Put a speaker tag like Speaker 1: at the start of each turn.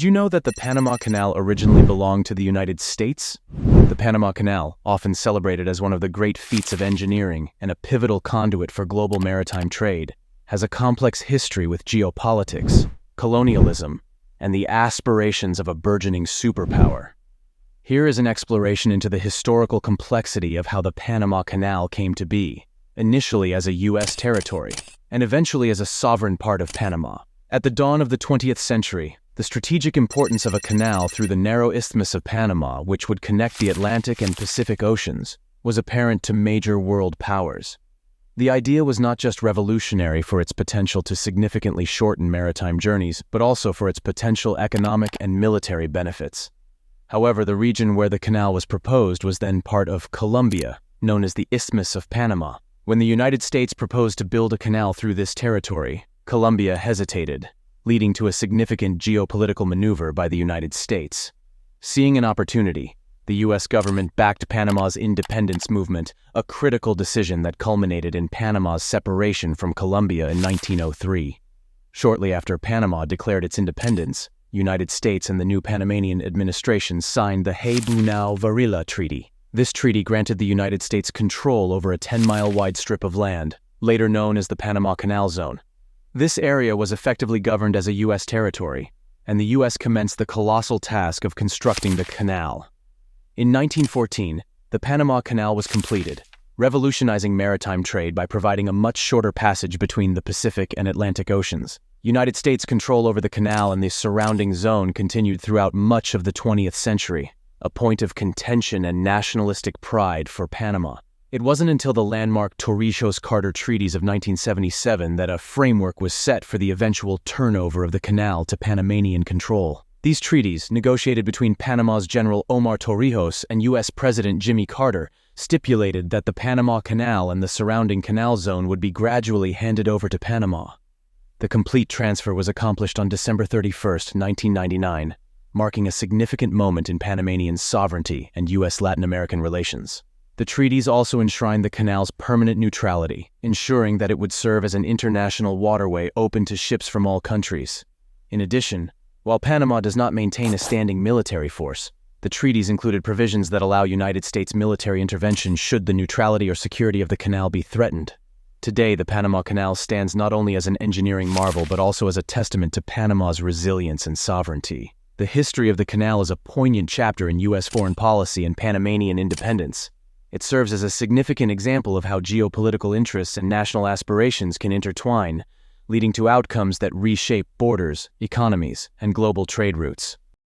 Speaker 1: Did you know that the Panama Canal originally belonged to the United States? The Panama Canal, often celebrated as one of the great feats of engineering and a pivotal conduit for global maritime trade, has a complex history with geopolitics, colonialism, and the aspirations of a burgeoning superpower. Here is an exploration into the historical complexity of how the Panama Canal came to be, initially as a U.S. territory, and eventually as a sovereign part of Panama. At the dawn of the 20th century, the strategic importance of a canal through the narrow Isthmus of Panama, which would connect the Atlantic and Pacific Oceans, was apparent to major world powers. The idea was not just revolutionary for its potential to significantly shorten maritime journeys, but also for its potential economic and military benefits. However, the region where the canal was proposed was then part of Colombia, known as the Isthmus of Panama. When the United States proposed to build a canal through this territory, Colombia hesitated, leading to a significant geopolitical maneuver by the United States. Seeing an opportunity, the U.S. government backed Panama's independence movement, a critical decision that culminated in Panama's separation from Colombia in 1903. Shortly after Panama declared its independence, United States and the new Panamanian administration signed the Hay-Bunau-Varilla Treaty. This treaty granted the United States control over a 10-mile-wide strip of land, later known as the Panama Canal Zone. This area was effectively governed as a U.S. territory, and the U.S. commenced the colossal task of constructing the canal. In 1914, the Panama Canal was completed, revolutionizing maritime trade by providing a much shorter passage between the Pacific and Atlantic Oceans. United States control over the canal and the surrounding zone continued throughout much of the 20th century, a point of contention and nationalistic pride for Panama. It wasn't until the landmark Torrijos-Carter treaties of 1977 that a framework was set for the eventual turnover of the canal to Panamanian control. These treaties, negotiated between Panama's General Omar Torrijos and U.S. President Jimmy Carter, stipulated that the Panama Canal and the surrounding canal zone would be gradually handed over to Panama. The complete transfer was accomplished on December 31, 1999, marking a significant moment in Panamanian sovereignty and U.S.-Latin American relations. The treaties also enshrined the canal's permanent neutrality, ensuring that it would serve as an international waterway open to ships from all countries. In addition, while Panama does not maintain a standing military force, the treaties included provisions that allow United States military intervention should the neutrality or security of the canal be threatened. Today, the Panama Canal stands not only as an engineering marvel but also as a testament to Panama's resilience and sovereignty. The history of the canal is a poignant chapter in U.S. foreign policy and Panamanian independence. It serves as a significant example of how geopolitical interests and national aspirations can intertwine, leading to outcomes that reshape borders, economies, and global trade routes.